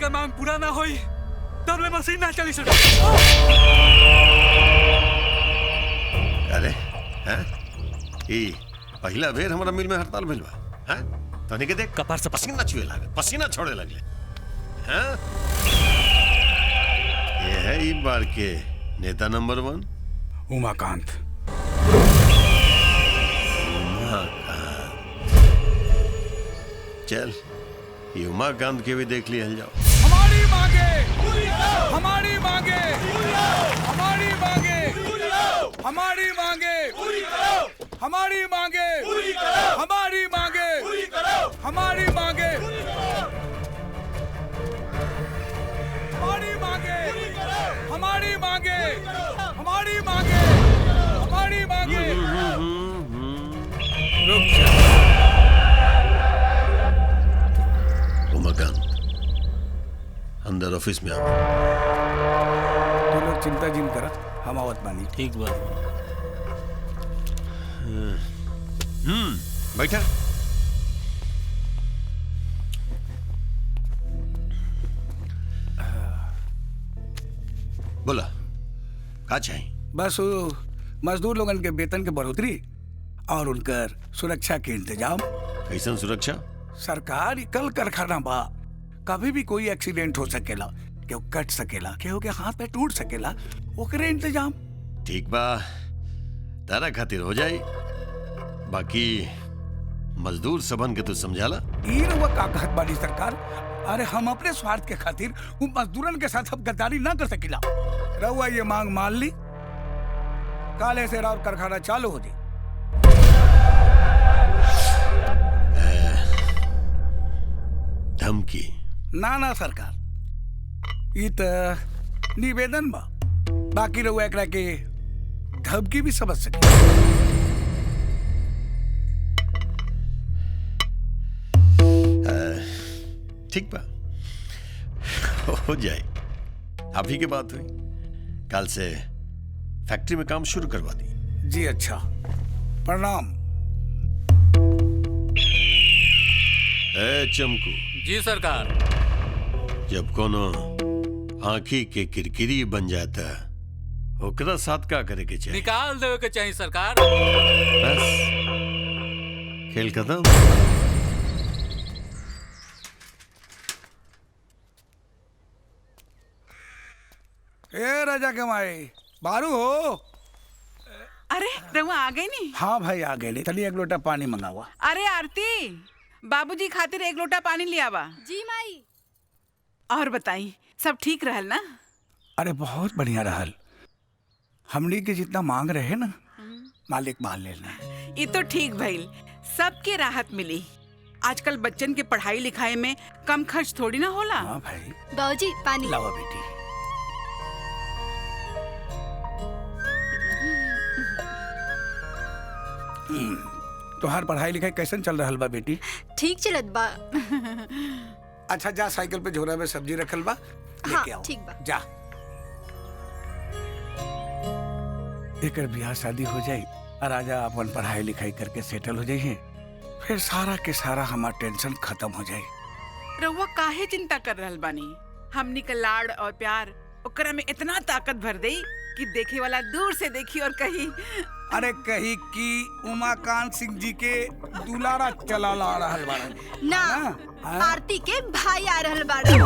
के मांग पूरा ना होई तब ले मशीन ना चली सके। अरे हैं ई पहला बेर हमारा मिल में हड़ताल भेल बा हैं तने के देख कपार से पसीना छुए लागे पसीना छोड़े लगले हैं। ये है ई बार के नेता नंबर 1 उमाकांत। चल ये उमाकांत के भी देख लिया जाओ। हमारी मांगे हमारी मांगे हमारी मांगे हमारी मांगे हमारी मांगे हमारी मांगे हमारी मांगे हमारी मांगे हमारी मांगे हमारी मांगे हमारी मांगे। उमाकांत अंदर ऑफिस में आओ। तो लोग चिंता जिन करा हम आवत बानी। ठीक बा। बैठा। बोला का चाहिए? बस वो मजदूर लोगन के वेतन के बढ़ोतरी और उनकर सुरक्षा के इंतजाम। कैसन सुरक्षा? सरकार कल कारखाना बा, कभी भी कोई एक्सीडेंट हो सकेला, केहू कट सकेला, केहू के हाथ पे टूट सकेला, ओकरे इंतजाम। ठीक बा तारा खातिर हो जाई, बाकी मजदूर सबन के तू समझाला। ई रउआ का कहत बानी सरकार? अरे हम अपने स्वार्थ के खातिर उन मजदूरन के साथ हम गद्दारी ना कर सकेला। रउआ ये मांग मान ली, काले से राव कारखाना चालू हो जाए। धमकी ना ना सरकार, ई त निवेदन बा, बाकी रउआ एकरा के धमकी भी समझ सके। ठीक बा हो जाए। अभी की बात हुई, कल से फैक्ट्री में काम शुरू करवा दी। जी अच्छा, प्रणाम। ए चमकू। जी सरकार। जब कोनो आंखी के किरकिरी बन जाता ओकरा साथ का करे के चाहिए? निकाल देवे के चाहिए सरकार। बस खेल खत्म। ए राजा के माई बारू हो। अरे रहुआ आ गई नी? हाँ भाई आ गए। चलिए एक लोटा पानी मंगावा। अरे आरती, बाबूजी खातिर एक लोटा पानी ले आवा। जी माई। और बताई सब ठीक रहल ना? अरे बहुत बढ़िया रहल, हमनी के जितना मांग रहे ना मालिक मान लेना। ये तो ठीक भइल, सबके राहत मिली। आजकल बच्चन के पढ़ाई लिखाई में कम खर्च थोड़ी ना होला। हाँ भाई। बाबूजी पानी लावा बेटी। तोहार पढ़ाई लिखाई कैसन चल रहल बा बेटी? ठीक चलत बा। अच्छा जा, साइकिल पे झोरा में सब्जी रखल बा, लेके आओ। ठीक बा। जा। एकर ब्याह शादी हो जाई और राजा अपन पढ़ाई लिखाई करके सेटल हो जाइए, फिर सारा के सारा हमार टेंशन खत्म हो जाए। रहुआ काहे चिंता कर रहल बानी? हमनी का लाड़ और प्यार ओकरा में इतना ताकत भर दे कि देखे वाला दूर से देखी और कही अरे कही कि उमाकांत सिंह जी के दुलारा चला ला रहल बाड़न ना, हाँ? आरती के भाई आ रहल बाड़न।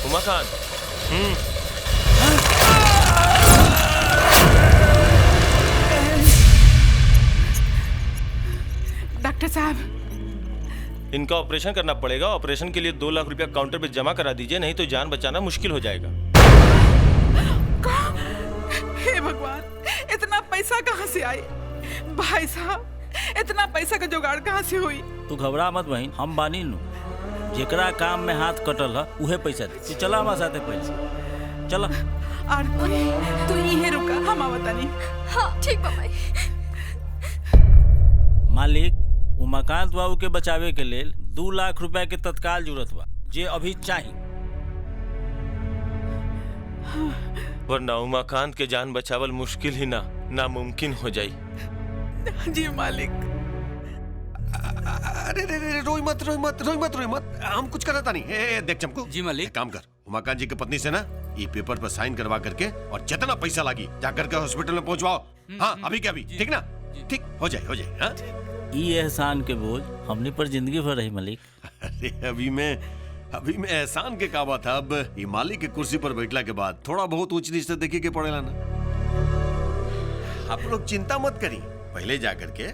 उमाकांत। डॉक्टर साहब, इनका ऑपरेशन करना पड़ेगा। ऑपरेशन के लिए 2 लाख रुपया काउंटर पे जमा करा दीजिए, नहीं तो जान बचाना मुश्किल हो जाएगा। हे भगवान, इतना पैसा कहाँ से आई? भाई साहब, इतना पैसा का जुगाड़ कहाँ से हुई? तू घबरा मत बहन, हम बानी नु। जेकरा काम में हाथ कटल है उहे पैसा दे। तू चला हमारे साथे पहले चला। आरती, तू यहीं रुका, हम आवतानी। हाँ ठीक बा भाई। मालिक, उमाकांत बाबू के बचावे के लेल 2 लाख रुपया के तत्काल जरूरत बा, जे अभी चाहिए। वरना उमाकांत के जान बचावल मुश्किल ही ना नामुमकिन हो जाई। जी मालिक। अरे रे रे रोई मत हम कुछ करता नहीं। देख चमकू जी मालिक। एक काम कर, उमाकांत जी की पत्नी से ना ये पेपर पर साइन करवा करके और जितना पैसा लगी जाकर के हॉस्पिटल में पहुंचवाओ। हाँ अभी क्या अभी, ठीक ना? ठीक हो जाए। हाँ ई एहसान के बोझ हमने पर जिंदगी भर रही मालिक। अरे अभी मैं एहसान के काबा था। अब ये मालिक की कुर्सी पर बैठला के बाद थोड़ा बहुत ऊंच नीच देखिए के पड़ेला ना। आप लोग चिंता मत करिए, पहले जाकर के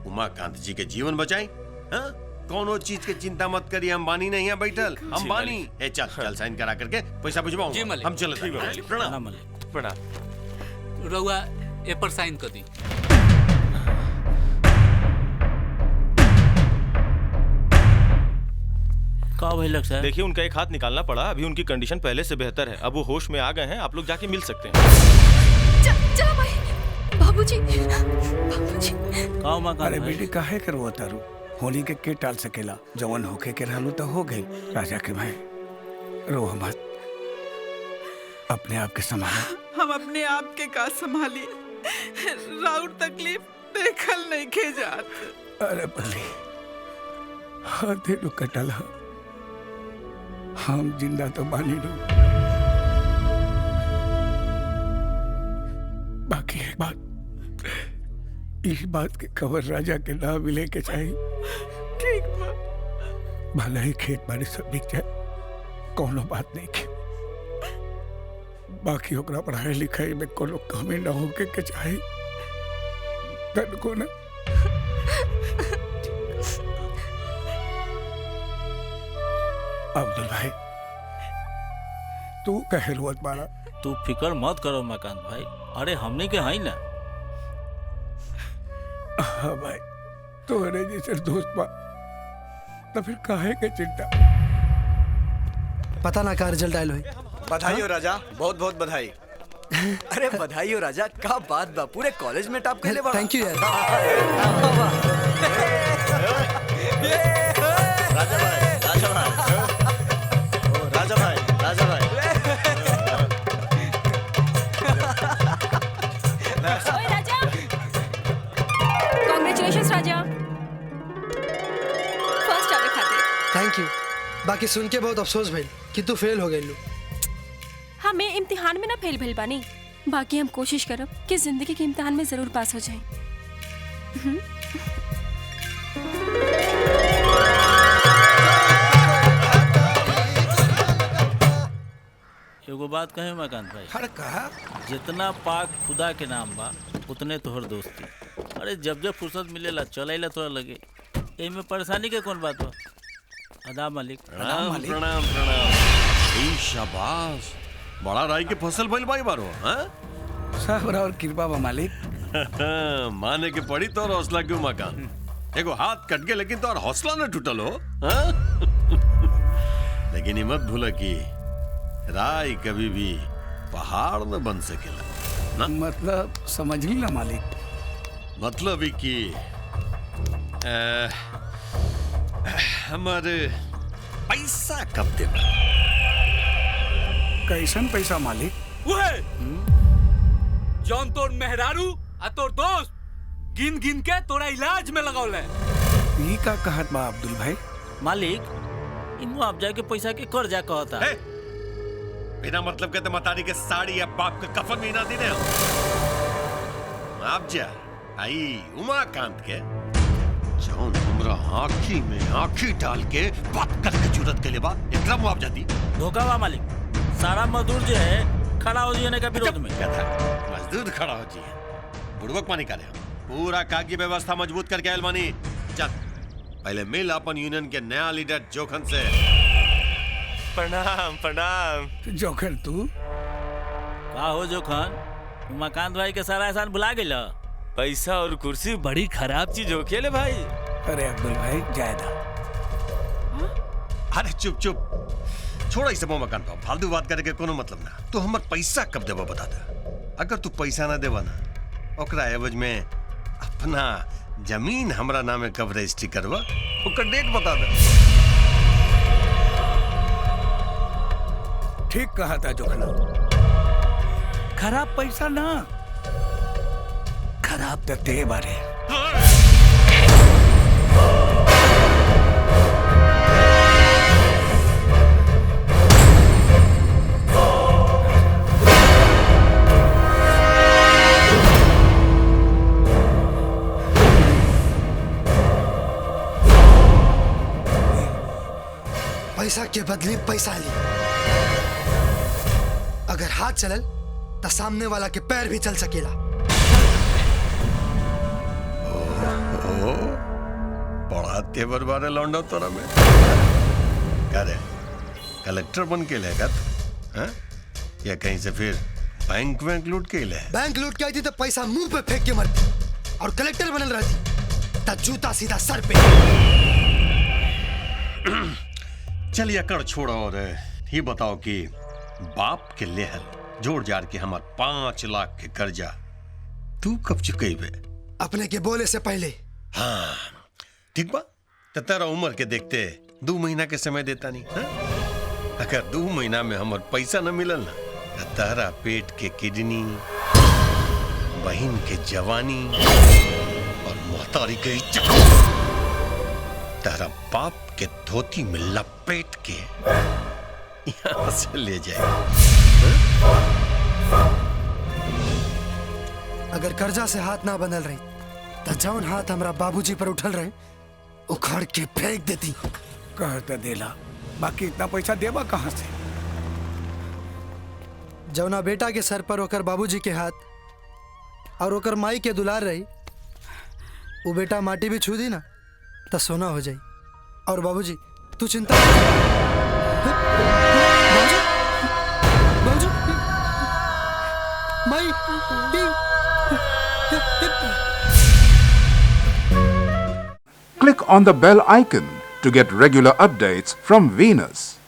उमाकांत जी के जीवन बचाएं। हाँ कौनो चीज के चिंता मत करिए, हम बानी नहीं है बैठल, हम बानी। ए चल साइन करा करके पैसा भिजवाऊंगा। जी मालिक। हम चले। प्रणाम। प्रणाम मालिक। प्रणाम। रउआ ए पर साइन कर दी। का भाई लग सर? देखिए उनका एक हाथ निकालना पड़ा, अभी उनकी कंडीशन पहले से बेहतर है, अब वो होश में आ गए हैं, आप लोग जाके मिल सकते हैं। चला भाई। बाबूजी। का उमाकांत अरे भाई? बेटी काहे कर वो तारू, होली के टाल सकेला, जवन होके के रहलू तो हो गई। राजा के भाई रो मत, अपने आप के संभालो। हम अपने आप के का संभाली, राउर तकलीफ देखल नहीं के जात। अरे बल्ली हाथे नु कटल हा, हम जिंदा तो बानी नु। बाकी एक बात, इस बात की खबर राजा के ना मिले के चाहिए। ठीक बा। भले ही खेत बाड़ी सब बिक जाए, कोनो बात नहीं के, बाकी ओकरा पढ़ाई लिखाई में कोनो कमी न होके के चाहिए। तन को ना अब्दुल भाई तू कहे रोत मारा। तू फिकर मत करो उमाकांत भाई, अरे हमने के हई ना। हाँ भाई तोहरे जैसे दोस्त बा तो फिर काहे के चिंता। पता ना का रिजल्ट आयल हुई। बधाई हो राजा, बहुत बहुत बधाई। अरे बधाई हो राजा, का बात बा, पूरे कॉलेज में टॉप कर ले बा। थैंक यू यार। राजा भाई ओए राजा। कांग्रेचुलेशंस राजा, फर्स्ट आवे खातिर। Thank you. बाकी सुन के बहुत अफसोस भइल कि तू फेल हो गइलू। हमें इम्तिहान में ना फेल भइल बानी, बाकी हम कोशिश करब कि जिंदगी के इम्तिहान में जरूर पास हो जाए। एगो बात कहे उमाकांत भाई, हर कहा जितना पाक खुदा के नाम बा उतने तोहर दोस्ती। अरे जब जब फुर्सत मिलेला चल आइला तोरा लगे, एमे परेशानी के कौन बात बा? अदा मालिक। प्रणाम। ए शाबाश, बड़ा राई के फसल भइल भाई बारो। हाँ सब और कृपा बा मालिक। माने के पड़ी तो हौसला क्यों मकान, एगो हाथ कट गए लेकिन तो हौसला न टूटल हो। हाँ? लेकिन ये मत भूला कि राय कभी भी पहाड़ न बन सकेला ना। मतलब समझ ली ना मालिक। मतलब ही कि हमारे पैसा कब देना। कैसन पैसा मालिक? वहे जौन तोर मेहरारू आ तोर दोस्त गिन गिन के तोरा इलाज में लगौले। ये का कहत बा अब्दुल भाई? मालिक इ मुआवजा के पैसा के कर्जा कहता। ए, बिना मतलब के तो मतारी के साड़ी या बाप के कफन भी ना देने। मुआवजा आई उमाकांत के जौन हमरा आँखी में आँखी डाल के बात करके जरूरत के लिए बा इतना मुआवजा दी। धोखा बा मालिक, सारा मजदूर जो है खड़ा हो जाने का विरोध में। मजदूर खड़ा हो जी, बुड़वक पानी करे पूरा कागजी व्यवस्था मजबूत करके आयल मानी। चल पहले मिल अपन यूनियन के नया लीडर जोखन से। प्रणाम। जोखन तू का हो जोखन, उमाकांत भाई के सारा एहसान भुला गइल। पैसा और कुर्सी बड़ी खराब चीज हो खेले भाई। अरे अब्दुल भाई जायदा। अरे चुप छोड़ा इस मकान पर फालतू बात करे के कोनो मतलब ना। तू हमर पैसा कब देबा बता दे। अगर तू पैसा ना देबा ना ओकरा एवज में अपना जमीन हमरा नामे कब रजिस्ट्री करवा, ओकर डेट बता दे। ठीक कहा था जोखना। खराब पैसा ना, खराब तो ते बारे। पैसा के बदले पैसा ली। अगर हाथ चलल तो सामने वाला के पैर भी चल सकेला। बड़ा तेवर बारे लौंडा तोरा में। क्या रे, कलेक्टर बन के लेगा तू? हाँ? या कहीं से फिर बैंक लूट के ले? बैंक लूट के आई थी तो पैसा मुंह पे फेंक के मरती, और कलेक्टर बनल रहती तो जूता सीधा सर पे। चल अकड़ छोड़ो और ये बताओ कि बाप के लेहल जोड़ जार के हमार 5 लाख के कर्जा तू कब चुकेबे? अपने के बोले से पहले। हाँ ठीक बा, तो तेरा उम्र के देखते 2 महीना के समय देता नहीं हा? अगर 2 महीना में हमार पैसा न मिलल ना तो तेरा पेट के किडनी, बहन के जवानी और मोहतारी के इज्जत तेरा बाप के धोती में लपेट के यहाँ से ले जाएगा। अगर कर्जा से हाथ ना बंधल रही तो जौन हाथ हमरा बाबूजी पर उठल रहे उखाड़ के फेंक देती। कहते देला, बाकी इतना पैसा देवा कहाँ से? जौना बेटा के सर पर ओकर बाबूजी के हाथ और ओकर माई के दुलार रही, वो बेटा माटी भी छू दी ना तो सोना हो जाई। और बाबूजी तू चिंता मत कर। बाबूजी, माई, Click on the bell icon to get regular updates from Venus.